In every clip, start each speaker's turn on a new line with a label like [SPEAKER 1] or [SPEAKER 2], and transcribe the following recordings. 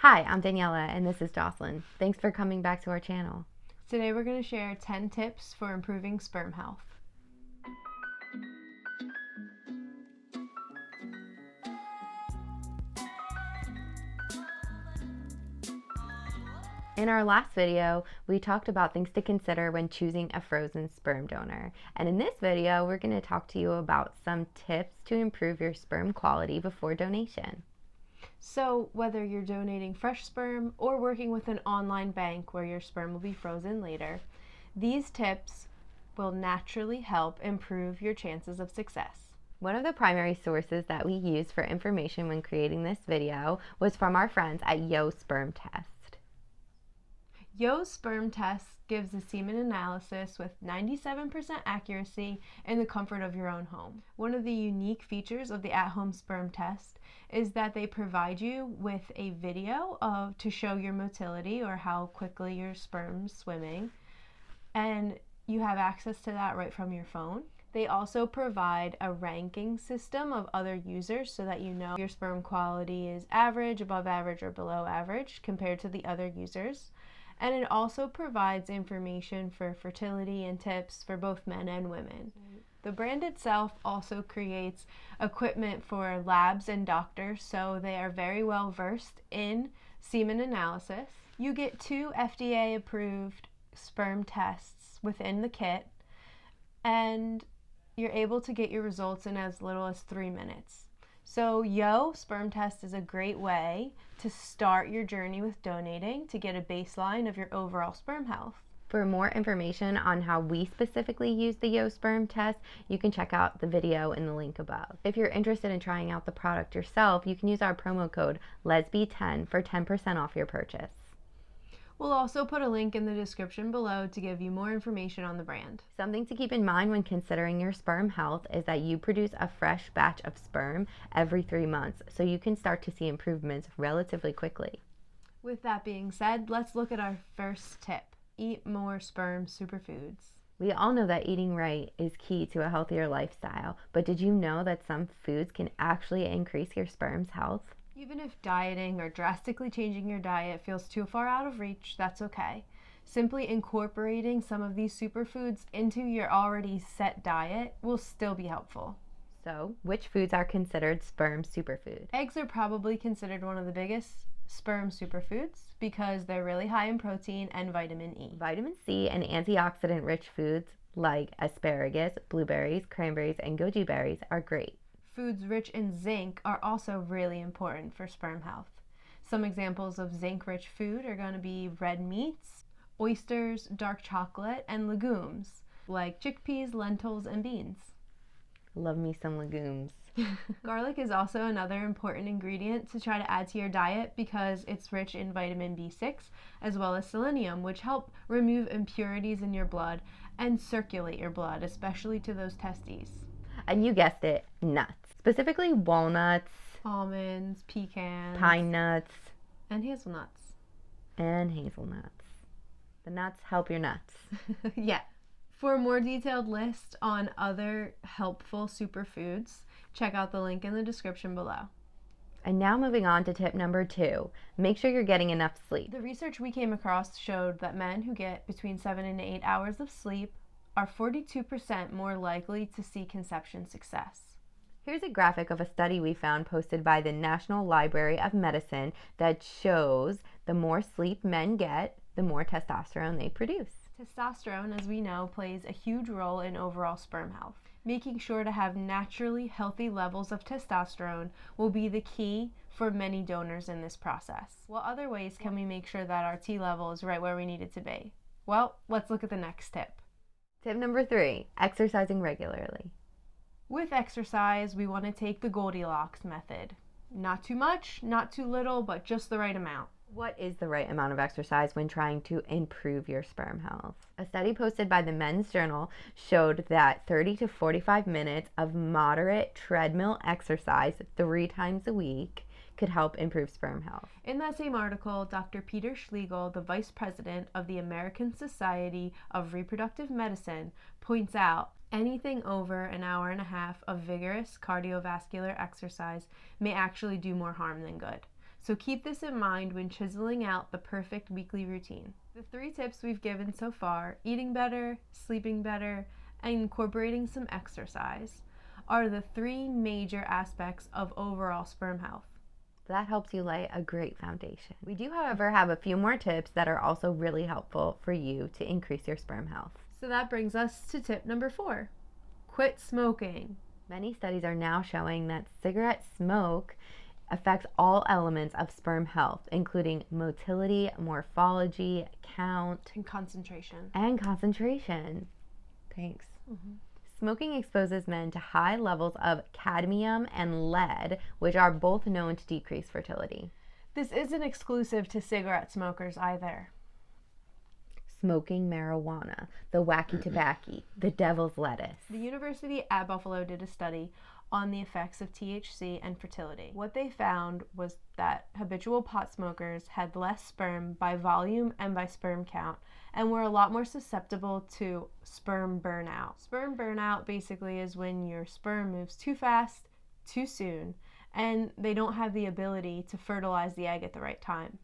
[SPEAKER 1] Hi, I'm Daniela and this is Jocelyn. Thanks for coming back to our channel.
[SPEAKER 2] Today we're going to share 10 tips for improving sperm health.
[SPEAKER 1] In our last video, we talked about things to consider when choosing a frozen sperm donor. And in this video, we're going to talk to you about some tips to improve your sperm quality before donation.
[SPEAKER 2] So, whether you're donating fresh sperm or working with an online bank where your sperm will be frozen later, these tips will naturally help improve your chances of success.
[SPEAKER 1] One of the primary sources that we used for information when creating this video was from our friends at Yo Sperm Test.
[SPEAKER 2] Yo Sperm Test gives a semen analysis with 97% accuracy in the comfort of your own home. One of the unique features of the at-home sperm test is that they provide you with a video to show your motility or how quickly your sperm's swimming, and you have access to that right from your phone. They also provide a ranking system of other users so that you know your sperm quality is average, above average, or below average compared to the other users. And it also provides information for fertility and tips for both men and women. The brand itself also creates equipment for labs and doctors, so they are very well versed in semen analysis. You get 2 FDA approved sperm tests within the kit, and you're able to get your results in as little as 3 minutes. So Yo Sperm Test is a great way to start your journey with donating to get a baseline of your overall sperm health.
[SPEAKER 1] For more information on how we specifically use the Yo Sperm Test, you can check out the video in the link above. If you're interested in trying out the product yourself, you can use our promo code Lesbi10 for 10% off your purchase.
[SPEAKER 2] We'll also put a link in the description below to give you more information on the brand.
[SPEAKER 1] Something to keep in mind when considering your sperm health is that you produce a fresh batch of sperm every 3 months, so you can start to see improvements relatively quickly.
[SPEAKER 2] With that being said, let's look at our first tip. Eat more sperm superfoods.
[SPEAKER 1] We all know that eating right is key to a healthier lifestyle, but did you know that some foods can actually increase your sperm's health?
[SPEAKER 2] Even if dieting or drastically changing your diet feels too far out of reach, that's okay. Simply incorporating some of these superfoods into your already set diet will still be helpful.
[SPEAKER 1] So, which foods are considered sperm superfood?
[SPEAKER 2] Eggs are probably considered one of the biggest sperm superfoods because they're really high in protein and vitamin E.
[SPEAKER 1] Vitamin C and antioxidant-rich foods like asparagus, blueberries, cranberries, and goji berries are great.
[SPEAKER 2] Foods rich in zinc are also really important for sperm health. Some examples of zinc-rich food are going to be red meats, oysters, dark chocolate, and legumes like chickpeas, lentils, and beans.
[SPEAKER 1] Love me some legumes.
[SPEAKER 2] Garlic is also another important ingredient to try to add to your diet because it's rich in vitamin B6 as well as selenium, which help remove impurities in your blood and circulate your blood, especially to those testes.
[SPEAKER 1] And you guessed it, nuts. Specifically walnuts,
[SPEAKER 2] almonds, pecans,
[SPEAKER 1] pine nuts,
[SPEAKER 2] and hazelnuts.
[SPEAKER 1] The nuts help your nuts.
[SPEAKER 2] Yeah. For a more detailed list on other helpful superfoods, check out the link in the description below.
[SPEAKER 1] And now moving on to tip number 2, make sure you're getting enough sleep.
[SPEAKER 2] The research we came across showed that men who get between 7 and 8 hours of sleep are 42% more likely to see conception success.
[SPEAKER 1] Here's a graphic of a study we found posted by the National Library of Medicine that shows the more sleep men get, the more testosterone they produce.
[SPEAKER 2] Testosterone, as we know, plays a huge role in overall sperm health. Making sure to have naturally healthy levels of testosterone will be the key for many donors in this process. What other ways can we make sure that our T level is right where we need it to be? Well, let's look at the next tip.
[SPEAKER 1] Tip number 3, exercising regularly.
[SPEAKER 2] With exercise, we want to take the Goldilocks method. Not too much, not too little, but just the right amount.
[SPEAKER 1] What is the right amount of exercise when trying to improve your sperm health? A study posted by the Men's Journal showed that 30 to 45 minutes of moderate treadmill exercise 3 times a week could help improve sperm health.
[SPEAKER 2] In that same article, Dr. Peter Schlegel, the vice president of the American Society of Reproductive Medicine, points out anything over an hour and a half of vigorous cardiovascular exercise may actually do more harm than good. So keep this in mind when chiseling out the perfect weekly routine. The 3 tips we've given so far, eating better, sleeping better, and incorporating some exercise, are the 3 major aspects of overall sperm health.
[SPEAKER 1] That helps you lay a great foundation. We do, however, have a few more tips that are also really helpful for you to increase your sperm health.
[SPEAKER 2] So that brings us to tip number 4. Quit smoking.
[SPEAKER 1] Many studies are now showing that cigarette smoke affects all elements of sperm health, including motility, morphology, count,
[SPEAKER 2] And concentration.
[SPEAKER 1] Thanks. Smoking exposes men to high levels of cadmium and lead, which are both known to decrease fertility.
[SPEAKER 2] This isn't exclusive to cigarette smokers either.
[SPEAKER 1] Smoking marijuana, the wacky tobacco, the devil's lettuce.
[SPEAKER 2] The University at Buffalo did a study on the effects of THC and fertility. What they found was that habitual pot smokers had less sperm by volume and by sperm count, and were a lot more susceptible to sperm burnout. Sperm burnout basically is when your sperm moves too fast, too soon, and they don't have the ability to fertilize the egg at the right time.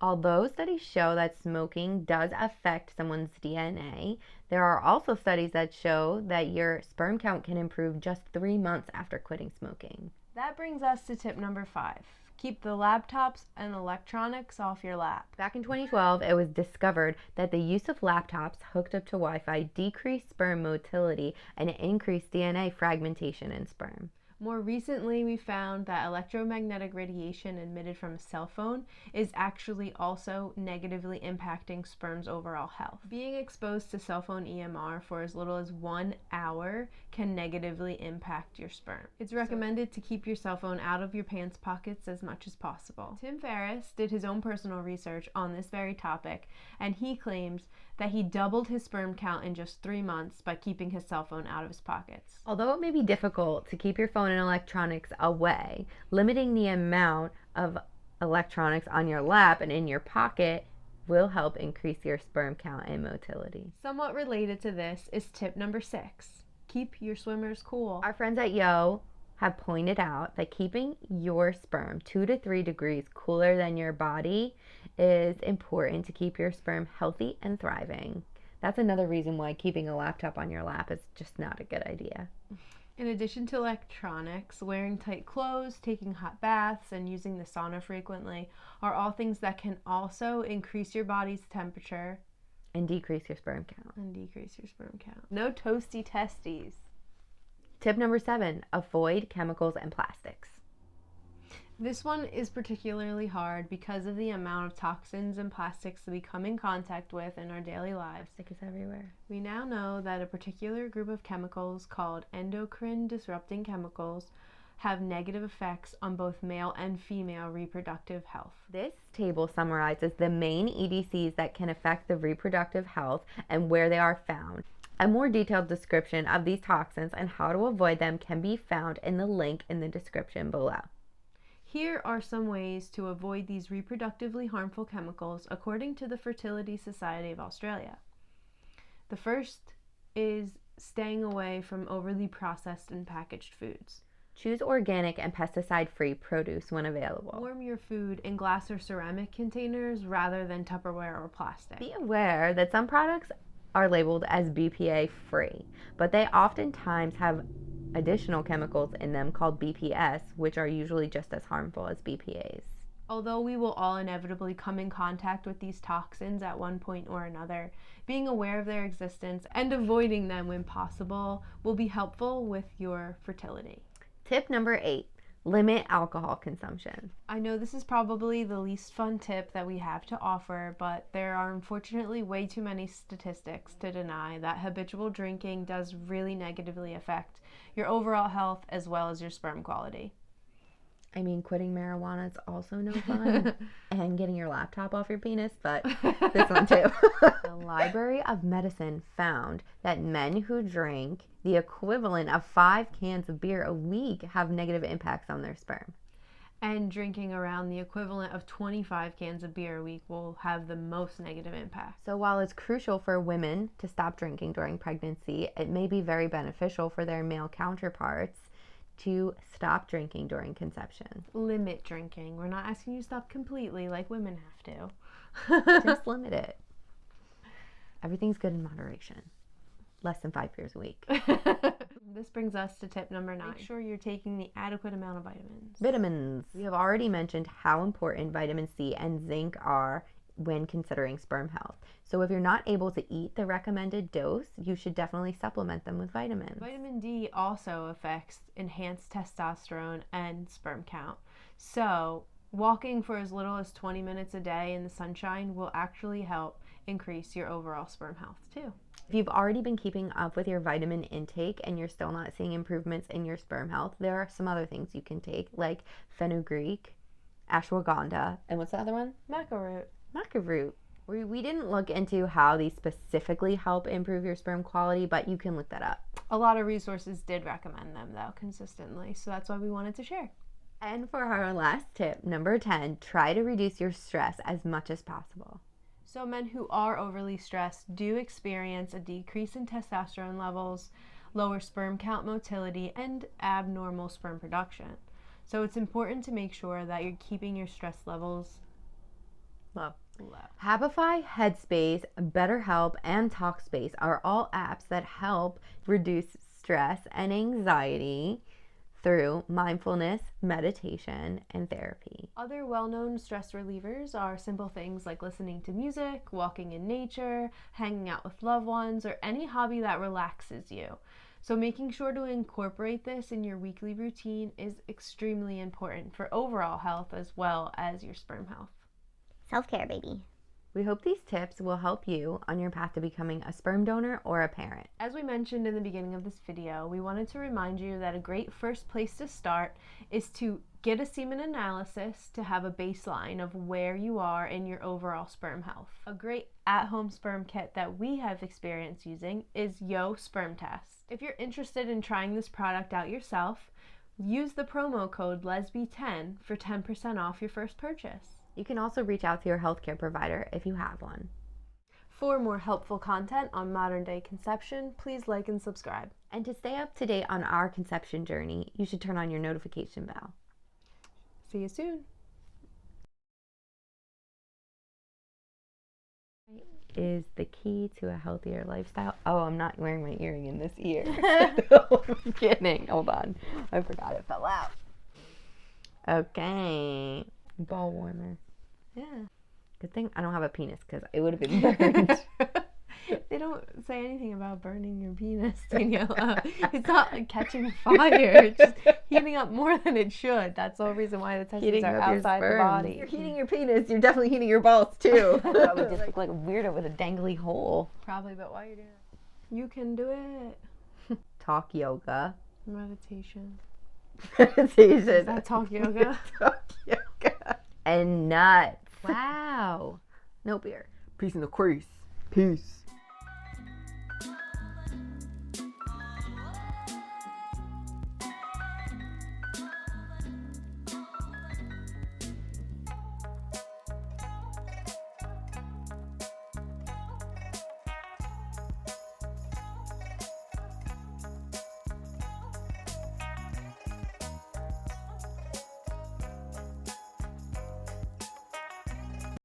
[SPEAKER 1] Although studies show that smoking does affect someone's DNA, there are also studies that show that your sperm count can improve just 3 months after quitting smoking.
[SPEAKER 2] That brings us to tip number 5. Keep the laptops and electronics off your lap.
[SPEAKER 1] Back in 2012, it was discovered that the use of laptops hooked up to Wi-Fi decreased sperm motility and increased DNA fragmentation in sperm.
[SPEAKER 2] More recently, we found that electromagnetic radiation emitted from a cell phone is actually also negatively impacting sperm's overall health. Being exposed to cell phone EMR for as little as 1 hour can negatively impact your sperm. It's recommended to keep your cell phone out of your pants pockets as much as possible. Tim Ferriss did his own personal research on this very topic, and he claims that he doubled his sperm count in just 3 months by keeping his cell phone out of his pockets.
[SPEAKER 1] Although it may be difficult to keep your phone and electronics away, limiting the amount of electronics on your lap and in your pocket will help increase your sperm count and motility.
[SPEAKER 2] Somewhat related to this is tip number 6. Keep your swimmers cool.
[SPEAKER 1] Our friends at Yo have pointed out that keeping your sperm 2 to 3 degrees cooler than your body is important to keep your sperm healthy and thriving. That's another reason why keeping a laptop on your lap is just not a good idea.
[SPEAKER 2] In addition to electronics, wearing tight clothes, taking hot baths, and using the sauna frequently are all things that can also increase your body's temperature
[SPEAKER 1] and decrease your sperm count.
[SPEAKER 2] No toasty testes.
[SPEAKER 1] Tip number 7, avoid chemicals and plastics.
[SPEAKER 2] This one is particularly hard because of the amount of toxins and plastics that we come in contact with in our daily lives.
[SPEAKER 1] Plastic is everywhere.
[SPEAKER 2] We now know that a particular group of chemicals called endocrine disrupting chemicals have negative effects on both male and female reproductive health.
[SPEAKER 1] This table summarizes the main EDCs that can affect the reproductive health and where they are found. A more detailed description of these toxins and how to avoid them can be found in the link in the description below.
[SPEAKER 2] Here are some ways to avoid these reproductively harmful chemicals according to the Fertility Society of Australia. The first is staying away from overly processed and packaged foods.
[SPEAKER 1] Choose organic and pesticide-free produce when available.
[SPEAKER 2] Warm your food in glass or ceramic containers rather than Tupperware or plastic.
[SPEAKER 1] Be aware that some products are labeled as BPA free, but they oftentimes have additional chemicals in them called BPS, which are usually just as harmful as BPAs.
[SPEAKER 2] Although we will all inevitably come in contact with these toxins at one point or another, being aware of their existence and avoiding them when possible will be helpful with your fertility.
[SPEAKER 1] Tip number 8, limit alcohol consumption.
[SPEAKER 2] I know this is probably the least fun tip that we have to offer, but there are unfortunately way too many statistics to deny that habitual drinking does really negatively affect your overall health as well as your sperm quality.
[SPEAKER 1] I mean, quitting marijuana is also no fun. And getting your laptop off your penis, but this one too. The Library of Medicine found that men who drink the equivalent of 5 cans of beer a week have negative impacts on their sperm.
[SPEAKER 2] And drinking around the equivalent of 25 cans of beer a week will have the most negative impact.
[SPEAKER 1] So while it's crucial for women to stop drinking during pregnancy, it may be very beneficial for their male counterparts to stop drinking during conception.
[SPEAKER 2] Limit drinking. We're not asking you to stop completely like women have to.
[SPEAKER 1] Just limit it. Everything's good in moderation. Less than 5 beers a week.
[SPEAKER 2] This brings us to tip number 9. Make sure you're taking the adequate amount of vitamins.
[SPEAKER 1] Vitamins. We have already mentioned how important vitamin C and zinc are when considering sperm health. So if you're not able to eat the recommended dose, you should definitely supplement them with vitamins.
[SPEAKER 2] Vitamin D also affects enhanced testosterone and sperm count. So walking for as little as 20 minutes a day in the sunshine will actually help increase your overall sperm health too.
[SPEAKER 1] If you've already been keeping up with your vitamin intake and you're still not seeing improvements in your sperm health, there are some other things you can take, like fenugreek, ashwagandha, and what's the other one?
[SPEAKER 2] Maca root.
[SPEAKER 1] Maca root. We didn't look into how these specifically help improve your sperm quality, but you can look that up.
[SPEAKER 2] A lot of resources did recommend them though consistently, so that's why we wanted to share.
[SPEAKER 1] And for our last tip, number 10, try to reduce your stress as much as possible.
[SPEAKER 2] So men who are overly stressed do experience a decrease in testosterone levels, lower sperm count motility, and abnormal sperm production. So it's important to make sure that you're keeping your stress levels low.
[SPEAKER 1] Happify, Headspace, BetterHelp, and Talkspace are all apps that help reduce stress and anxiety through mindfulness, meditation, and therapy.
[SPEAKER 2] Other well-known stress relievers are simple things like listening to music, walking in nature, hanging out with loved ones, or any hobby that relaxes you. So making sure to incorporate this in your weekly routine is extremely important for overall health as well as your sperm health.
[SPEAKER 3] Self-care, baby.
[SPEAKER 1] We hope these tips will help you on your path to becoming a sperm donor or a parent.
[SPEAKER 2] As we mentioned in the beginning of this video, we wanted to remind you that a great first place to start is to get a semen analysis to have a baseline of where you are in your overall sperm health. A great at-home sperm kit that we have experience using is Yo Sperm Test. If you're interested in trying this product out yourself, use the promo code LESBI10 for 10% off your first purchase.
[SPEAKER 1] You can also reach out to your healthcare provider if you have one.
[SPEAKER 2] For more helpful content on modern day conception, please like and subscribe.
[SPEAKER 1] And to stay up to date on our conception journey, you should turn on your notification bell.
[SPEAKER 2] See you soon.
[SPEAKER 1] Is the key to a healthier lifestyle. Oh, I'm not wearing my earring in this ear. No, I'm kidding. Hold on. I forgot it fell out. Okay. Ball warmer.
[SPEAKER 2] Yeah.
[SPEAKER 1] Good thing I don't have a penis because it would have been burned.
[SPEAKER 2] They don't say anything about burning your penis, Daniela. It's not like catching fire. It's just heating up more than it should. That's the whole reason why the testes are outside the body.
[SPEAKER 1] If you're heating your penis, you're definitely heating your balls too. Probably just look like a weirdo with a dangly hole.
[SPEAKER 2] Probably, but why are you doing it? You can do it.
[SPEAKER 1] Talk yoga.
[SPEAKER 2] Meditation.
[SPEAKER 1] Meditation.
[SPEAKER 2] Is that talk yoga?
[SPEAKER 1] Talk yoga. And nuts. Wow. No beer. Peace in the crease. Peace.